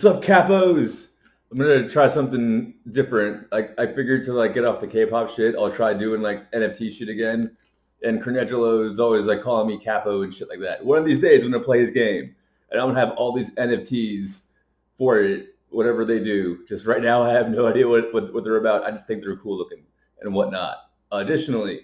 What's up, capos? I'm gonna try something different. I figured to get off the K-pop shit, I'll try doing NFT shit again. And Cornegelo is always calling me capo and shit like that. One of these days, I'm gonna play his game, and I'm gonna have all these NFTs for it, whatever they do. Just right now, I have no idea what they're about. I just think they're cool looking and whatnot. Additionally,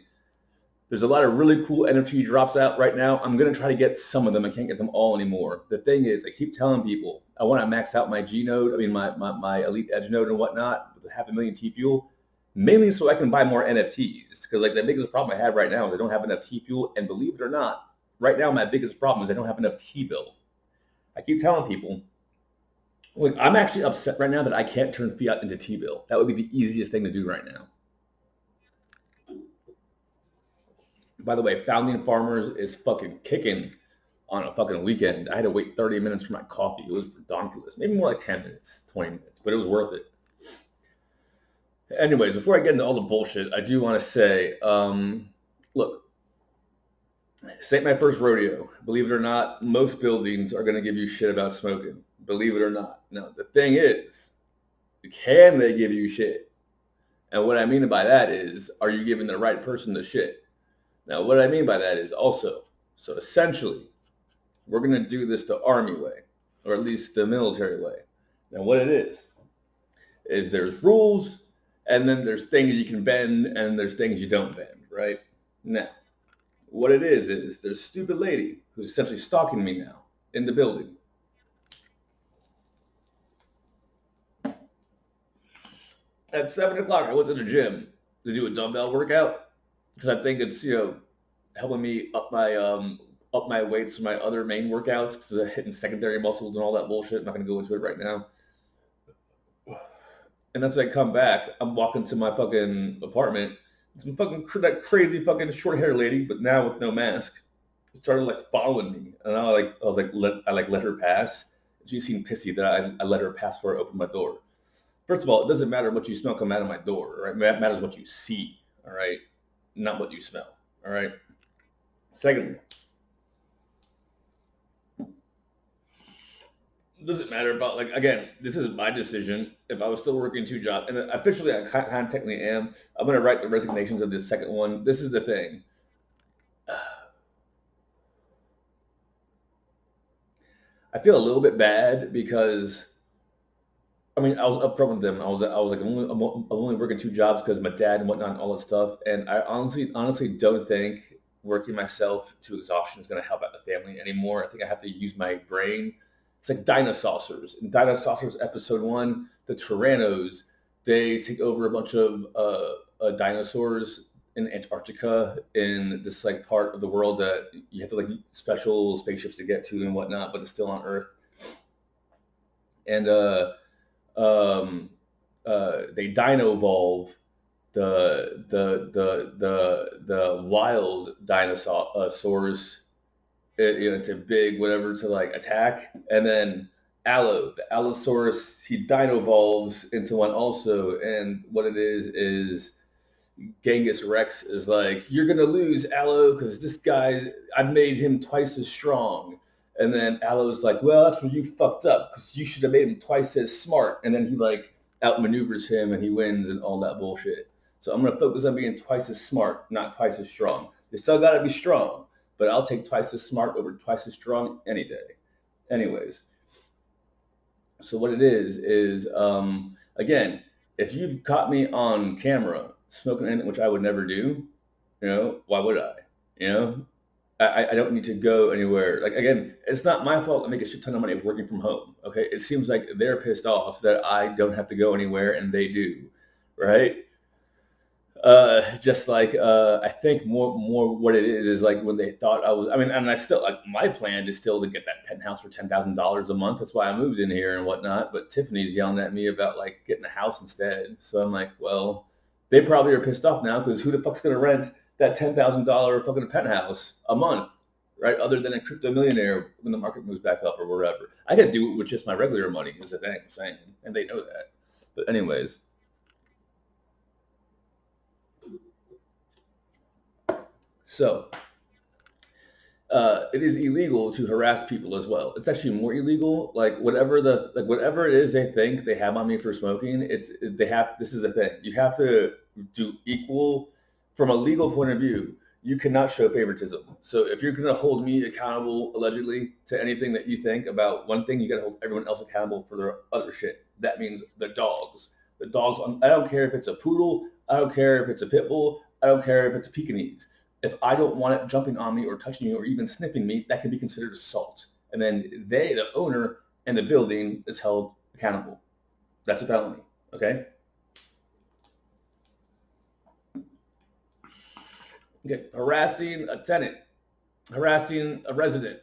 there's a lot of really cool NFT drops out right now. I'm going to try to get some of them. I can't get them all anymore. The thing is, I keep telling people I want to max out my G node, my Elite Edge node and whatnot with 500,000 tfuel, mainly so I can buy more NFTs. Because the biggest problem I have right now is I don't have enough tfuel. And believe it or not, right now my biggest problem is I don't have enough T-bill. I keep telling people, look, I'm actually upset right now that I can't turn fiat into T-bill. That would be the easiest thing to do right now. By the way, Founding Farmers is fucking kicking on a fucking weekend. I had to wait 30 minutes for my coffee. It was ridiculous. Maybe more like 10 minutes, 20 minutes, but it was worth it. Anyways, before I get into all the bullshit, I do want to say, look, this ain't my first rodeo. Believe it or not, most buildings are going to give you shit about smoking. Believe it or not. Now, the thing is, can they give you shit? And what I mean by that is, are you giving the right person the shit? Now, what I mean by that is also, so essentially, we're going to do this the Army way, or at least the military way. Now, what it is there's rules, and then there's things you can bend, and there's things you don't bend, right? Now, what it is there's a stupid lady who's essentially stalking me now in the building. At 7 o'clock, I went to the gym to do a dumbbell workout because I think it's, helping me up my weights and my other main workouts because I'm hitting secondary muscles and all that bullshit. I'm not going to go into it right now. And as I come back, I'm walking to my fucking apartment. Some fucking that crazy fucking short hair lady, but now with no mask, started following me, and I let her pass. She seemed pissy that I let her pass before I opened my door. First of all, it doesn't matter what you smell come out of my door, right? It matters what you see, all right? Not what you smell, all right? Secondly, it doesn't matter about again, this is my decision. If I was still working two jobs, and officially I kind of technically am, I'm going to write the resignations of this second one. This is the thing. I feel a little bit bad because I was upfront with them. I was like, I'm only working two jobs because my dad and whatnot and all that stuff. And I honestly don't think working myself to exhaustion is going to help out the family anymore. I think I have to use my brain. It's like Dinosaurs. In Dinosaurs episode 1, the Tyrannos, they take over a bunch of dinosaurs in Antarctica in this part of the world that you have to special spaceships to get to and whatnot, but it's still on Earth. And they dino evolve the wild dinosaurs into big whatever to attack, and then the Allosaurus, he dino evolves into one also, and what it is Genghis Rex is you're gonna lose, Allo, because this guy, I made him twice as strong. And then Allo's well, that's where you fucked up because you should have made him twice as smart. And then he outmaneuvers him and he wins and all that bullshit. So I'm gonna focus on being twice as smart, not twice as strong. You still gotta be strong, but I'll take twice as smart over twice as strong any day. Anyways, so what it is again, if you caught me on camera smoking anything, which I would never do, why would I? I don't need to go anywhere. Again, it's not my fault to make a shit ton of money working from home. Okay, it seems like they're pissed off that I don't have to go anywhere and they do, right? Just I think more what it is when they thought I was. And I still my plan is still to get that penthouse for $10,000 a month. That's why I moved in here and whatnot. But Tiffany's yelling at me about getting a house instead. So I'm well, they probably are pissed off now because who the fuck's gonna rent that $10,000 fucking penthouse a month, right? Other than a crypto millionaire when the market moves back up or wherever. I could do it with just my regular money is the thing I'm saying, and they know that. But anyways. So it is illegal to harass people as well. It's actually more illegal. Like whatever it is they think they have on me for smoking, they have. This is the thing. You have to do equal from a legal point of view. You cannot show favoritism. So if you're going to hold me accountable allegedly to anything that you think about one thing, you got to hold everyone else accountable for their other shit. That means the dogs. The dogs. I don't care if it's a poodle. I don't care if it's a pit bull. I don't care if it's a Pekingese. If I don't want it jumping on me or touching me or even sniffing me, that can be considered assault. And then they, the owner and the building, is held accountable. That's a felony. Okay. Okay. Harassing a tenant, harassing a resident.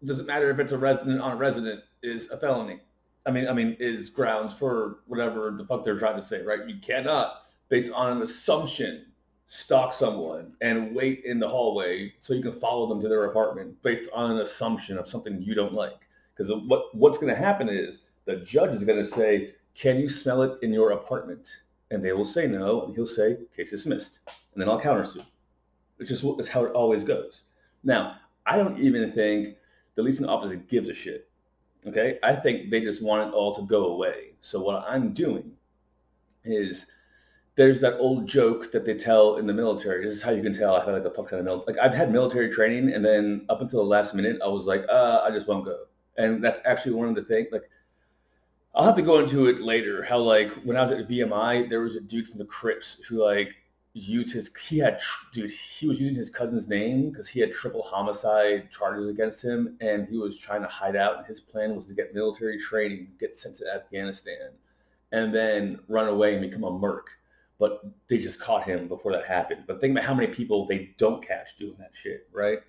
Doesn't matter if it's a resident on a resident, is a felony. Is grounds for whatever the fuck they're trying to say, right? You cannot, based on an assumption, stalk someone and wait in the hallway so you can follow them to their apartment based on an assumption of something you don't like. Because what's going to happen is the judge is going to say, "Can you smell it in your apartment?" And they will say no, and he'll say, "Case dismissed," and then I'll countersue. Which is how it always goes. Now, I don't even think the leasing officer gives a shit. Okay, I think they just want it all to go away. So what I'm doing is, there's that old joke that they tell in the military. This is how you can tell I had like a fuck ton of military. Like I've had military training, and then up until the last minute, I was like, I just won't go. And that's actually one of the things. Like I'll have to go into it later. How like when I was at VMI, there was a dude from the Crips who like used his. He was using his cousin's name because he had triple homicide charges against him, and he was trying to hide out. And his plan was to get military training, get sent to Afghanistan, and then run away and become a merc. But they just caught him before that happened. But think about how many people they don't catch doing that shit, right?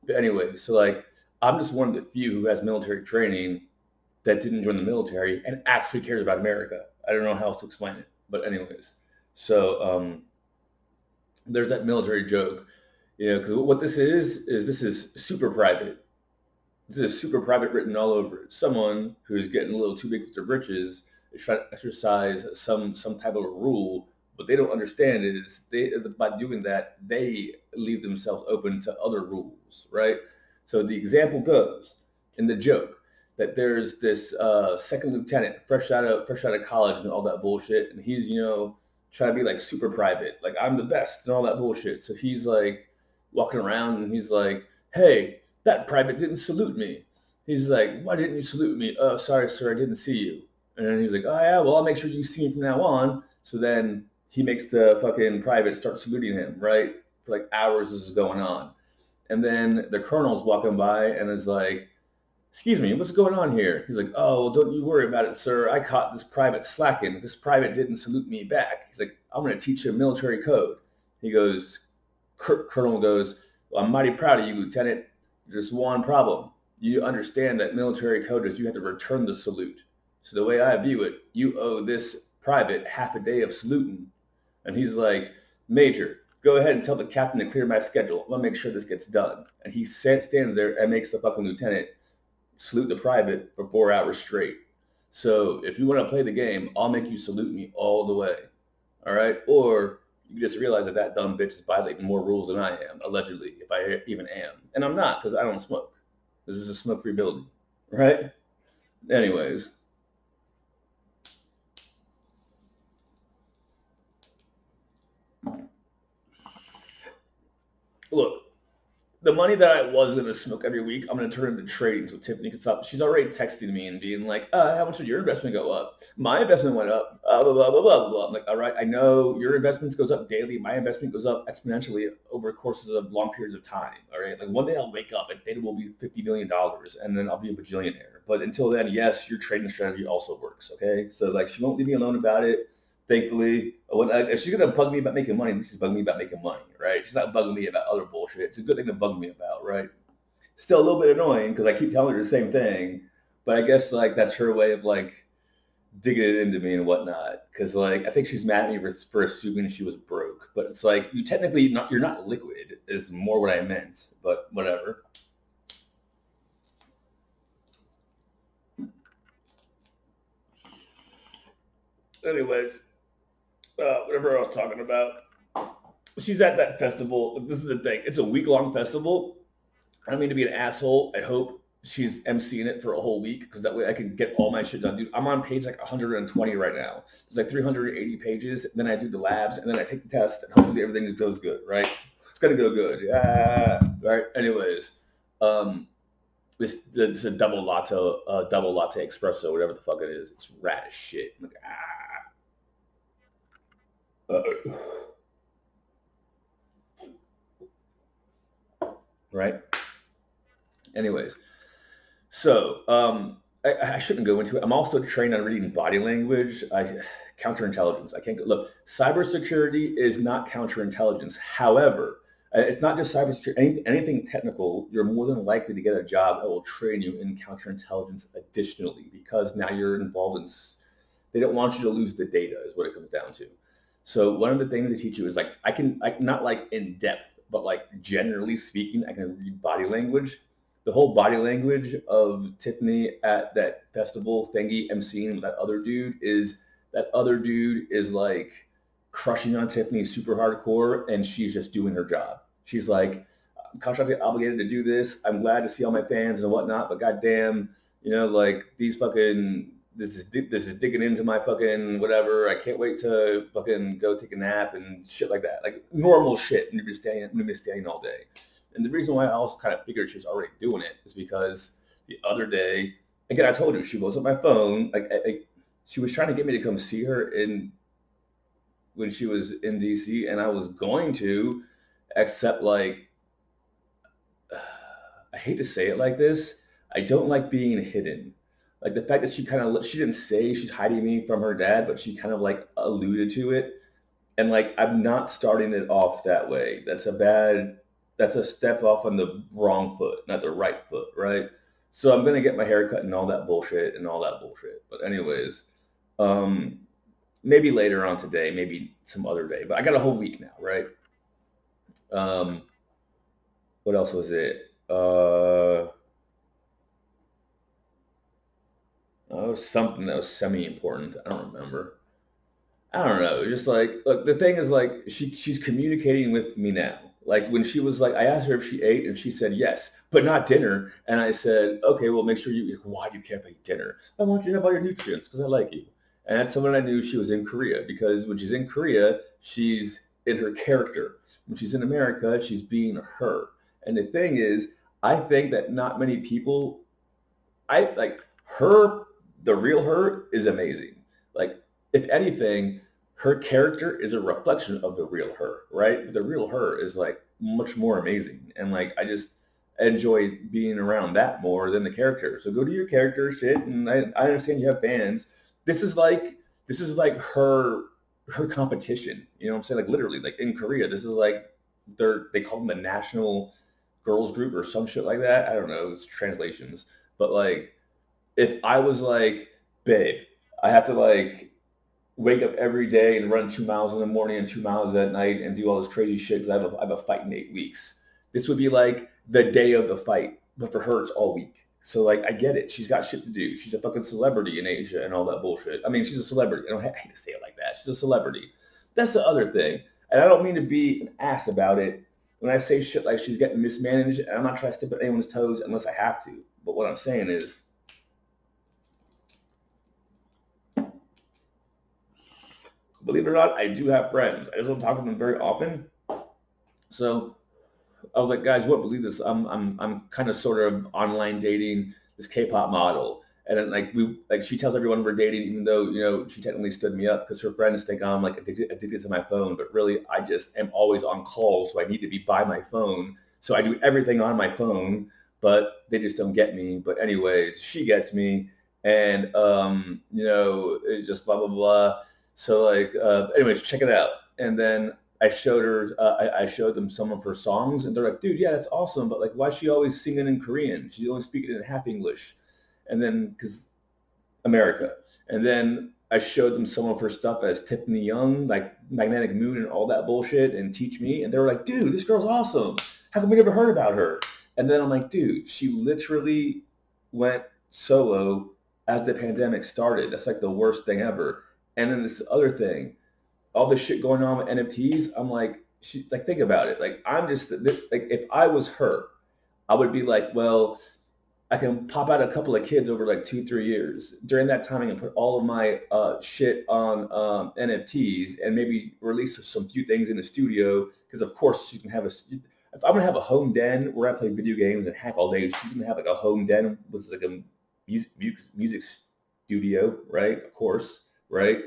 But anyway, so like I'm just one of the few who has military training that didn't join the military and actually cares about America. I don't know how else to explain it. But anyways, so there's that military joke, because what this is super private. This is super private written all over it. Someone who's getting a little too big for their britches is trying to exercise some type of a rule. What they don't understand is by doing that, they leave themselves open to other rules, right? So the example goes in the joke that there's this second lieutenant fresh out of college and all that bullshit, and he's trying to be like super private, like I'm the best and all that bullshit. So he's like walking around and he's like, "Hey, that private didn't salute me." He's like, "Why didn't you salute me?" "Oh, sorry, sir, I didn't see you." And then he's like, "Oh yeah, well I'll make sure you see me from now on." So then he makes the fucking private start saluting him, right? For like hours this is going on. And then the colonel's walking by and is like, "Excuse me, what's going on here?" He's like, "Oh, well, don't you worry about it, sir. I caught this private slacking. This private didn't salute me back." He's like, "I'm going to teach you a military code." He goes, Colonel goes, "Well, I'm mighty proud of you, Lieutenant. There's one problem. You understand that military code is you have to return the salute. So the way I view it, you owe this private half a day of saluting." And he's like, "Major, go ahead and tell the captain to clear my schedule. I'm going to make sure this gets done." And he stands there and makes the fucking lieutenant salute the private for 4 hours straight. So if you want to play the game, I'll make you salute me all the way. All right? Or you just realize that dumb bitch is violating more rules than I am, allegedly, if I even am. And I'm not, because I don't smoke. This is a smoke-free building. Right? Anyways. Look, the money that I was going to smoke every week, I'm going to turn into trading. So Tiffany can stop. She's already texting me and being like, how much did your investment go up? My investment went up, blah, blah, blah, blah, blah. I'm like, all right, I know your investment goes up daily. My investment goes up exponentially over courses of long periods of time. All right. Like one day I'll wake up and theta will be $50 million and then I'll be a bajillionaire. But until then, yes, your trading strategy also works. Okay. So like she won't leave me alone about it. Thankfully, if she's gonna bug me about making money, she's bugging me about making money, right? She's not bugging me about other bullshit. It's a good thing to bug me about, right? Still a little bit annoying because I keep telling her the same thing, but I guess like that's her way of like digging it into me and whatnot. Because like I think she's mad at me for assuming she was broke, but it's like you're not liquid is more what I meant, but whatever. Anyways, whatever I was talking about. She's at that festival. This is the thing. It's a week-long festival. I don't mean to be an asshole. I hope she's emceeing it for a whole week because that way I can get all my shit done. Dude, I'm on page like 120 right now. It's like 380 pages. And then I do the labs and then I take the test and hopefully everything goes good, right? It's gonna go good. Yeah. Right. Anyways, um, this is a double latte espresso, whatever the fuck it is. It's rad as shit. I'm like, right. Anyways, so I shouldn't go into it. I'm also trained on reading body language. Counterintelligence. I can't go, look. Cybersecurity is not counterintelligence. However, it's not just cybersecurity. Anything technical, you're more than likely to get a job that will train you in counterintelligence additionally, because now you're involved in. They don't want you to lose the data, is what it comes down to. So one of the things they teach you is like I not like in depth, but like generally speaking, I can read body language. The whole body language of Tiffany at that festival thingy emceeing with that other dude is like crushing on Tiffany super hardcore, and she's just doing her job. She's like, I'm contractually obligated to do this. I'm glad to see all my fans and whatnot, but goddamn, like these fucking this is digging into my fucking whatever. I can't wait to fucking go take a nap and shit like that, like normal shit. And you're just staying all day. And the reason why I also kind of figured she was already doing it is because the other day, again, I told you she wasn't my phone. She was trying to get me to come see her in when she was in DC, and I was going to, except like I hate to say it like this. I don't like being hidden. Like the fact that she didn't say she's hiding me from her dad, but she kind of like alluded to it. And like I'm not starting it off that way. That's a step off on the wrong foot, not the right foot, right? So I'm gonna get my hair cut and all that bullshit and all that bullshit. But anyways, um, maybe later on today, maybe some other day. But I got a whole week now, right? Um, what else was it? Something that was semi-important. I don't remember. I don't know. Just like, look, the thing is, like, she's communicating with me now. Like when she was like, I asked her if she ate, and she said yes, but not dinner. And I said, okay, well, make sure you. Why do you care if I eat dinner? I want you to have all your nutrients because I like you. And that's someone I knew she was in Korea, because when she's in Korea, she's in her character. When she's in America, she's being her. And the thing is, I think that not many people I like her. The real her is amazing. Like, if anything, her character is a reflection of the real her, right? But the real her is like much more amazing, and like I just enjoy being around that more than the character. So go to your character shit, and I understand you have fans. This is like her competition. You know what I'm saying? Like literally, like in Korea, this is like they call them the national girls group or some shit like that. I don't know. It's translations, but like if I was like, babe, I have to like wake up every day and run 2 miles in the morning and 2 miles at night and do all this crazy shit because I have a fight in 8 weeks. This would be like the day of the fight, but for her, it's all week. So like, I get it. She's got shit to do. She's a fucking celebrity in Asia and all that bullshit. I mean, she's a celebrity. I hate to say it like that. She's a celebrity. That's the other thing. And I don't mean to be an ass about it when I say shit like she's getting mismanaged. And I'm not trying to step on anyone's toes unless I have to. But what I'm saying is, believe it or not, I do have friends. I just don't talk to them very often. So I was like, guys, you won't believe this. I'm kind of sort of online dating this K-pop model, and then she tells everyone we're dating, even though she technically stood me up because her friends think I'm like addicted to my phone, but really I just am always on call, so I need to be by my phone. So I do everything on my phone, but they just don't get me. But anyways, she gets me, and it's just blah blah blah. So like, anyways, check it out, and then I showed them some of her songs, and they're like, dude, yeah, that's awesome, but like, why is she always singing in Korean? She's only speaking in half English. And then, because America. And then I showed them some of her stuff as Tiffany Young, like Magnetic Moon and all that bullshit, and Teach Me. And they were like, dude, this girl's awesome. How come we never heard about her? And then I'm like, dude, she literally went solo as the pandemic started. That's like the worst thing ever. And then this other thing, all this shit going on with NFTs, I'm like, think about it. Like, I'm just like, if I was her, I would be like, well, I can pop out a couple of kids over like 2, 3 years. During that time, I can put all of my shit on NFTs and maybe release some few things in the studio. Because of course, you can have a. If I'm gonna have a home den where I play video games and hack all day, she's gonna have like a home den with like a music studio, right? Of course, right?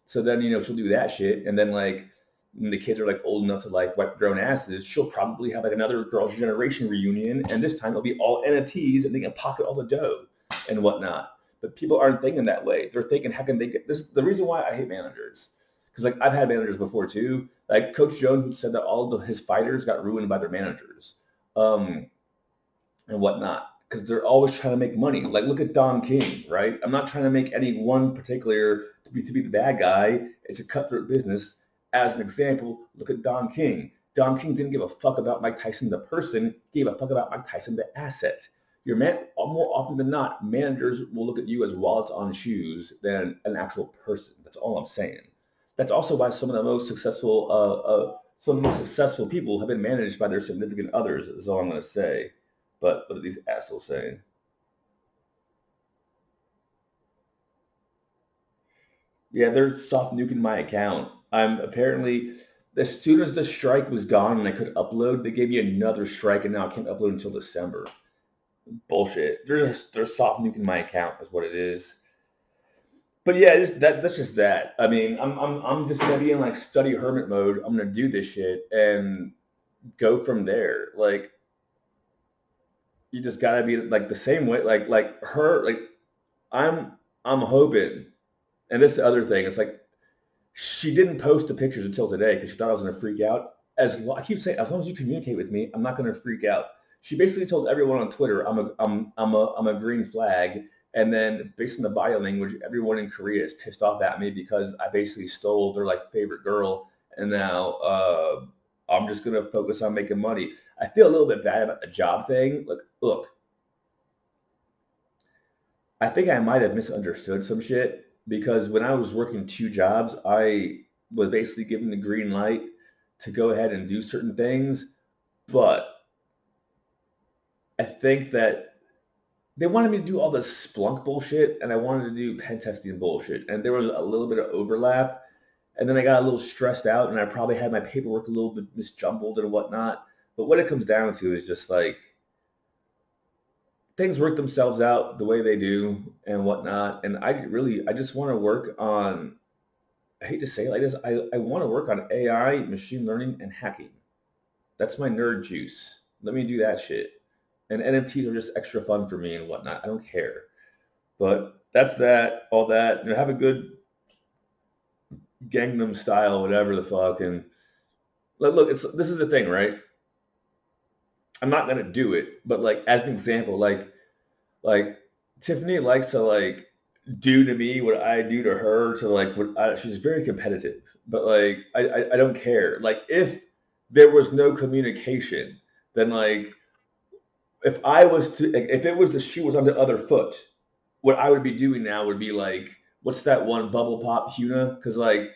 So then, she'll do that shit. And then like when the kids are like old enough to like wipe their own asses, she'll probably have like another girls' generation reunion. And this time it'll be all NFTs and they can pocket all the dough and whatnot. But people aren't thinking that way. They're thinking, how can they get this? The reason why I hate managers. Because like I've had managers before too. Like Coach Jones who said that all of his fighters got ruined by their managers. And whatnot because they're always trying to make money. Like look at Don King, right? I'm not trying to make any one particular to be the bad guy. It's a cutthroat business. As an example, look at Don King. Don King didn't give a fuck about Mike Tyson the person. He gave a fuck about Mike Tyson the asset. Your man, more often than not, managers will look at you as wallets on shoes than an actual person. That's all I'm saying. That's also why some of the most successful people have been managed by their significant others. Is all I'm going to say. But what are these assholes saying? Yeah, they're soft nuking my account. I'm apparently as soon as the strike was gone and I could upload, they gave me another strike and now I can't upload until December. Bullshit. They're soft nuking my account is what it is. But yeah, that's just that. I mean, I'm just gonna be in like study hermit mode. I'm gonna do this shit and go from there. Like you just gotta be like the same way. Like her. Like I'm I'm hoping. And this is the other thing. It's like she didn't post the pictures until today because she thought I was going to freak out. I keep saying, as long as you communicate with me, I'm not going to freak out. She basically told everyone on Twitter, I'm a green flag. And then based on the bio language, everyone in Korea is pissed off at me because I basically stole their like favorite girl. And now I'm just going to focus on making money. I feel a little bit bad about the job thing. Look, I think I might have misunderstood some shit because when I was working 2 jobs, I was basically given the green light to go ahead and do certain things. But I think that they wanted me to do all this Splunk bullshit and I wanted to do pen testing bullshit. And there was a little bit of overlap. And then I got a little stressed out and I probably had my paperwork a little bit misjumbled and whatnot. But what it comes down to is just like things work themselves out the way they do and whatnot. And I just want to work on, I hate to say it like this, I want to work on AI, machine learning, and hacking. That's my nerd juice. Let me do that shit. And NFTs are just extra fun for me and whatnot. I don't care. But that's that, all that. Have a good Gangnam style, whatever the fuck. And look, this is the thing, right? I'm not gonna do it, but like as an example, like Tiffany likes to like do to me what I do to her to like she's very competitive, but like I don't care. Like if there was no communication, then like if it was the shoe was on the other foot, what I would be doing now would be like what's that one bubble pop Huna? Because like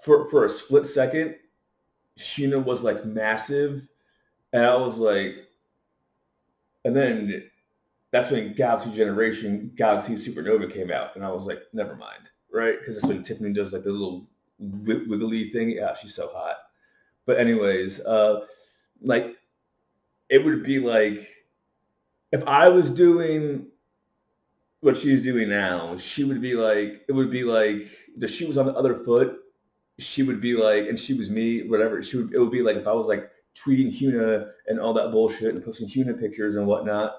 for a split second, Huna was like massive, and I was like, and then that's when Galaxy Supernova came out, and I was like, never mind, right? Because that's when Tiffany does like the little wiggly thing. Yeah, she's so hot. But anyways, like it would be like if I was doing what she's doing now, she would be like, it would be like the shoe was on the other foot. She would be like, and she was me, whatever. It would be like if I was like tweeting Huna and all that bullshit and posting Huna pictures and whatnot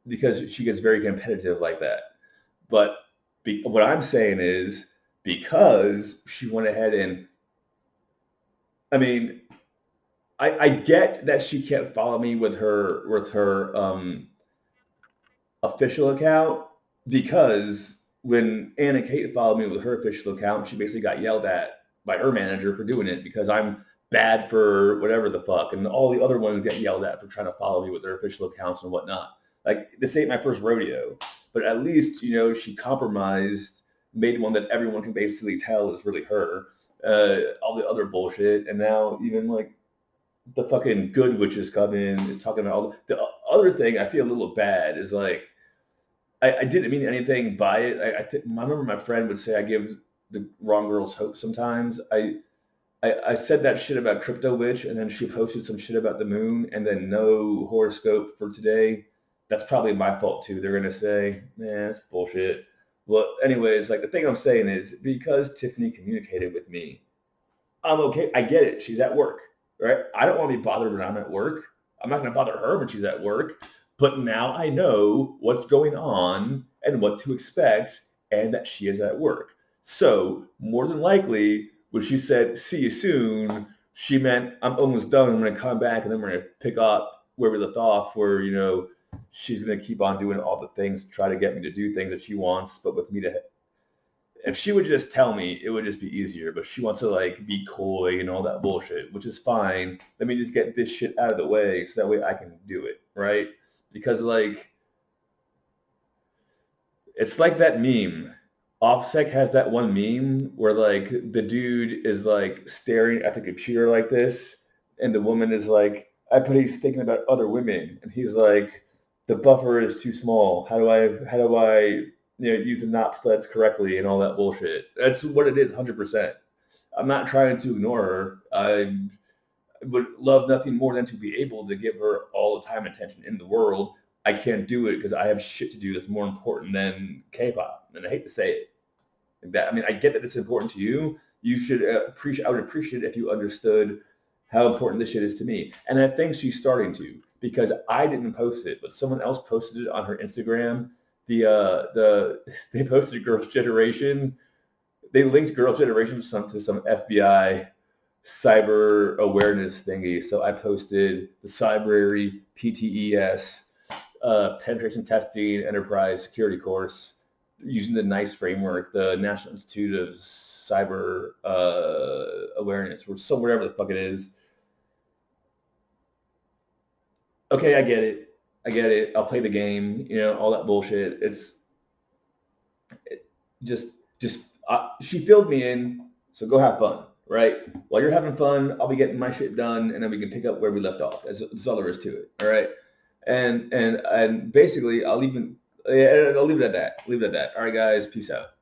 because she gets very competitive like that. But what I'm saying is because she went ahead and, I mean, I get that she can't follow me with her official account because when Anna Kate followed me with her official account, she basically got yelled at by her manager for doing it because I'm bad for whatever the fuck, and all the other ones get yelled at for trying to follow me with their official accounts and whatnot. Like this ain't my first rodeo, but at least she compromised, made one that everyone can basically tell is really her. All the other bullshit, and now even like the fucking good witches come in, is talking about all the other thing. I feel a little bad is like I didn't mean anything by it. I remember my friend would say I give the wrong girls hope sometimes. I said that shit about Crypto Witch, and then she posted some shit about the moon, and then no horoscope for today. That's probably my fault too. They're gonna say, "Man, that's bullshit." Well, anyways, like the thing I'm saying is because Tiffany communicated with me, I'm okay. I get it. She's at work, right? I don't want to be bothered when I'm at work. I'm not going to bother her when she's at work. But now I know what's going on and what to expect, and that she is at work. So more than likely, when she said "see you soon," she meant I'm almost done. I'm going to come back, and then we're going to pick up where we left off. Where she's going to keep on doing all the things to try to get me to do things that she wants, but with me to if she would just tell me, it would just be easier. But she wants to like be coy and all that bullshit, which is fine. Let me just get this shit out of the way so that way I can do it, right? Because like it's like that meme. Offsec has that one meme where like the dude is like staring at the computer like this, and the woman is like, I bet he's thinking about other women, and he's like, the buffer is too small. How do I use the knob sleds correctly and all that bullshit? That's what it is, 100%. I'm not trying to ignore her. I would love nothing more than to be able to give her all the time and attention in the world. I can't do it because I have shit to do that's more important than K-pop. And I hate to say it. I mean, I get that it's important to you. You should appreciate. I would appreciate it if you understood how important this shit is to me. And I think she's starting to because I didn't post it, but someone else posted it on her Instagram. They posted Girls' Generation. They linked Girls' Generation to some FBI cyber awareness thingy. So I posted the Cybrary PTES penetration testing enterprise security course using the NICE framework, the National Institute of Cyber Awareness, or some whatever the fuck it is. Okay, I get it. I get it. I'll play the game. All that bullshit. It, just she filled me in. So go have fun, right? While you're having fun, I'll be getting my shit done, and then we can pick up where we left off. That's all there is to it. All right. And basically, I'll leave it at that. Leave it at that. All right, guys. Peace out.